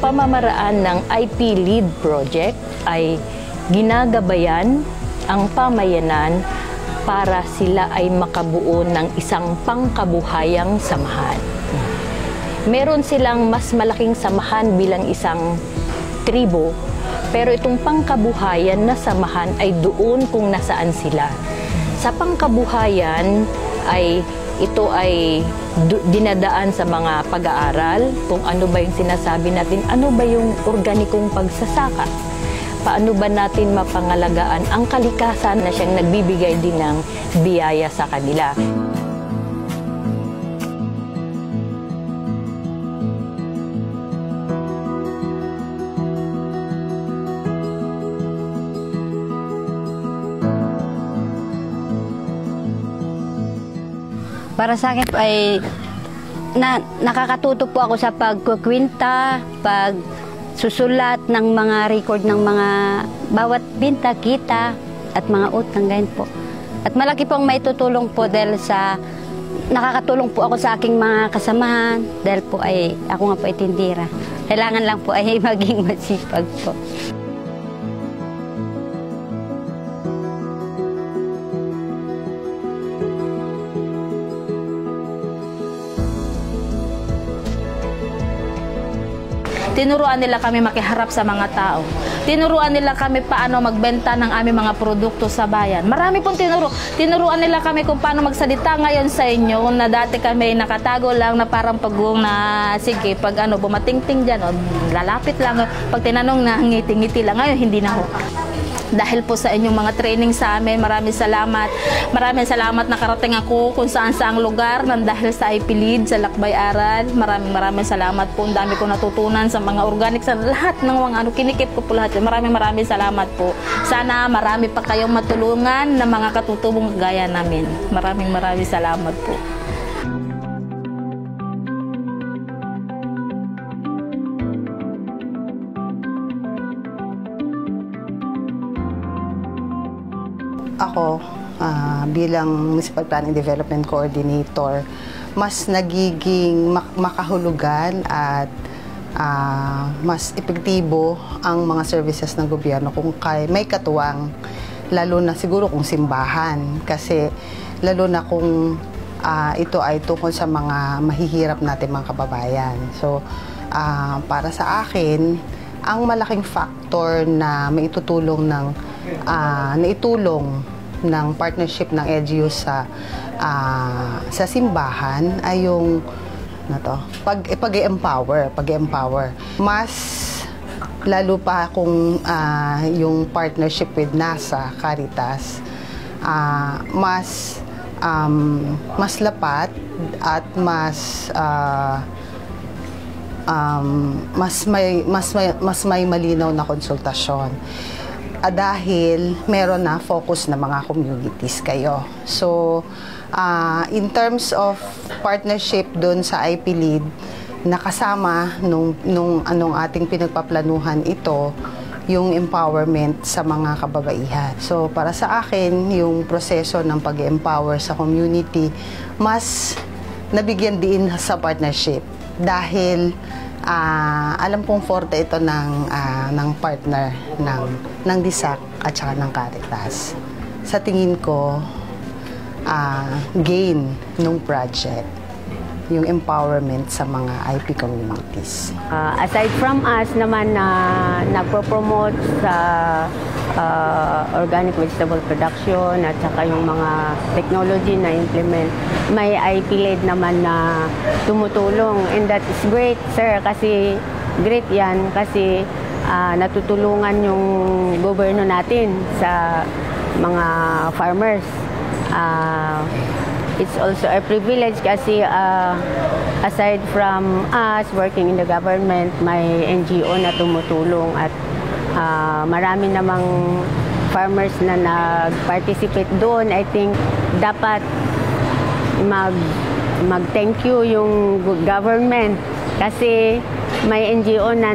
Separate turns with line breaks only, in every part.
pamamaraan ng IP Lead Project ay ginagabayan ang pamayanan para sila ay makabuo ng isang pangkabuhayang samahan. Meron silang mas malaking samahan bilang isang tribo, pero itong pangkabuhayan na samahan ay doon kung nasaan sila. Sa pangkabuhayan ay ito ay dinadaan sa mga pag-aaral kung ano ba yung sinasabi natin, ano ba yung organikong pagsasaka. Paano ba natin mapangalagaan ang kalikasan na siyang nagbibigay din ng biyaya sa kanila.
Para sa akin ay nakakatuto po ako sa pagkukwinta, pagsusulat ng mga record ng mga bawat binta, kita at mga utang, ganyan po. At malaki pong maitutulong po dahil sa nakakatulong po ako sa aking mga kasamahan dahil po ay ako nga po ay tindira. Kailangan lang po ay maging masipag po.
Tinuruan nila kami makiharap sa mga tao. Tinuruan nila kami paano magbenta ng aming mga produkto sa bayan. Marami pong tinuruan nila kami kung paano magsalita ngayon sa inyo na dati kami nakatago lang na parang sige, pag bumatingting dyan, lalapit lang. Pag tinanong na ngiti-ngiti lang, ngayon hindi na ho. Dahil po sa inyong mga training sa amin, maraming salamat. Maraming salamat nakarating ako kung saan-saang lugar nang dahil sa IP Lead, sa Lakbay Aral. Maraming salamat po. Ang dami ko natutunan sa mga organic, sa lahat ng mga kinikip ko po lahat. Maraming salamat po. Sana marami pa kayong matulungan na mga katutubong gaya namin. Maraming salamat po.
Ako, bilang Municipal Planning Development Coordinator, mas nagiging makahulugan at mas epektibo ang mga services ng gobyerno kung may katuwang, lalo na siguro kung simbahan. Kasi lalo na kung ito ay tungkol sa mga mahihirap natin mga kababayan. So, para sa akin, ang malaking factor na maitutulong naitulong ng partnership ng LGU sa simbahan ay yung pag-empower. Mas lalo pa kung yung partnership with NASA, Caritas, mas lapat at mas may malinaw na konsultasyon. Dahil meron na focus na mga communities kayo. So, in terms of partnership doon sa IP Lead, nakasama nung ating pinagpaplanuhan ito, yung empowerment sa mga kababaihan. So, para sa akin, yung proseso ng pag-empower sa community, mas nabigyan din sa partnership. Dahil alam kong forte ito ng partner ng DISAC at saka ng Caritas. Sa tingin ko, gain ng project, yung empowerment sa mga IP communities.
Aside from us naman na nagpo-promote sa organic vegetable production at saka yung mga technology na implement, may IP Lead naman na tumutulong, and that is great, sir, kasi great yan kasi natutulungan yung gobyerno natin sa mga farmers. It's also a privilege kasi aside from us working in the government, may NGO na tumutulong at marami namang farmers na nag-participate doon. I think dapat mag-thank you yung government kasi may NGO na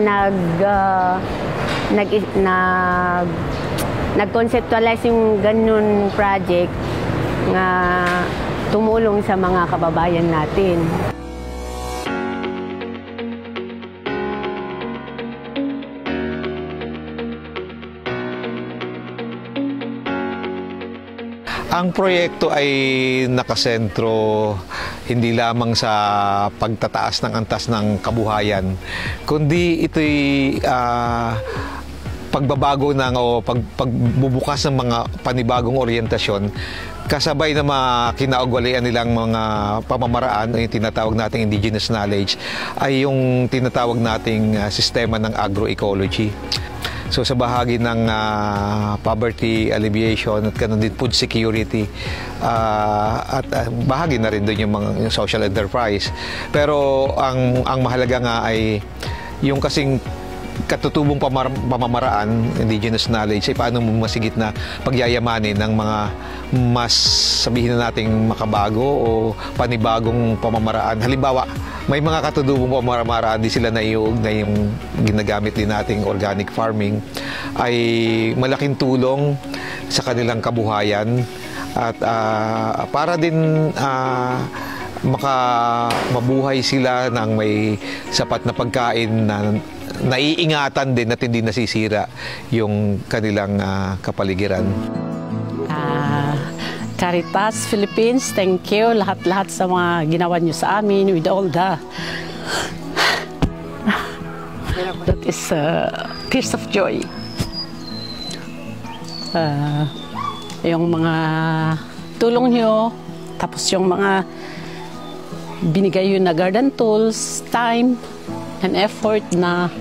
nag-conceptualize yung ganun project na tumulong sa mga kababayan natin.
Ang proyekto ay nakasentro hindi lamang sa pagtataas ng antas ng kabuhayan, kundi ito'y pagbabago ng o pagbubukas ng mga panibagong oryentasyon kasabay na kinaugalian nilang mga pamamaraan o yung tinatawag nating indigenous knowledge ay yung tinatawag nating sistema ng agroecology. So sa bahagi ng poverty alleviation at ganun din food security at bahagi na rin doon yung social enterprise. Pero ang mahalaga nga ay yung kasing katutubong pamamaraan, indigenous knowledge, ay paano masigit na pagyayamanin ng mga mas sabihin na nating makabago o panibagong pamamaraan. Halimbawa, may mga katutubong pamamaraan di sila naiuog na yung ginagamit din nating organic farming ay malaking tulong sa kanilang kabuhayan at para din mabuhay sila ng may sapat na pagkain na naiingatan din at hindi nasisira yung kanilang kapaligiran.
Caritas Philippines, thank you lahat-lahat sa mga ginawa niyo sa amin with all the that is tears of joy. Yung mga tulong niyo, tapos yung mga binigay yun na garden tools, time and effort na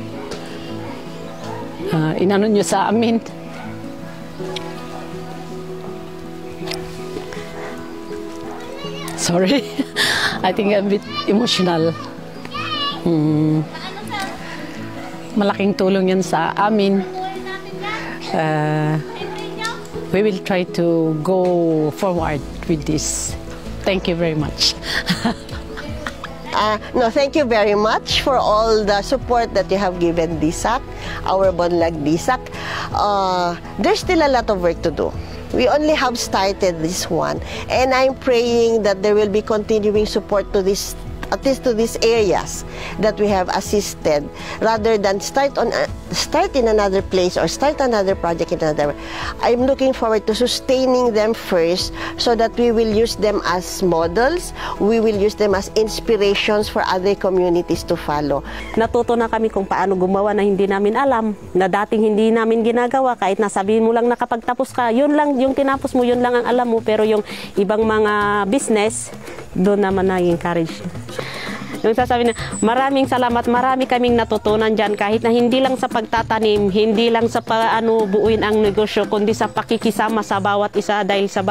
inano nyo sa amin. Sorry, I think I'm a bit emotional. Malaking tulong yan sa amin. We will try to go forward with this. Thank you very much.
No, thank you very much for all the support that you have given DSAC, our Bonlag DSAC. There's still a lot of work to do. We only have started this one, and I'm praying that there will be continuing support to this, at least to these areas that we have assisted, rather than start in another place or start another project in another. I'm looking forward to sustaining them first so that we will use them as models, we will use them as inspirations for other communities to follow.
Natuto na kami kung paano gumawa na hindi namin alam, na dating hindi namin ginagawa, kahit nasabihin mo lang nakapagtapos ka, yun lang, yung tinapos mo, yun lang ang alam mo, pero yung ibang mga business, doon naman na-encourage. Yung sasabi na, maraming salamat, marami kaming natutunan dyan, kahit na hindi lang sa pagtatanim, hindi lang sa buuin ang negosyo, kundi sa pakikisama sa bawat isa, dahil sa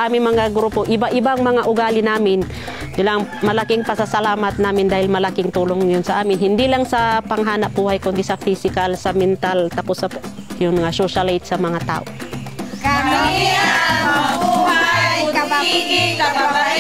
aming mga grupo, iba-ibang mga ugali namin. Yun malaking pasasalamat namin dahil malaking tulong yun sa amin. Hindi lang sa panghanap buhay, kundi sa physical, sa mental, tapos sa yung socialite sa mga tao.
Kami ang mabuhay, kababiging, kababait.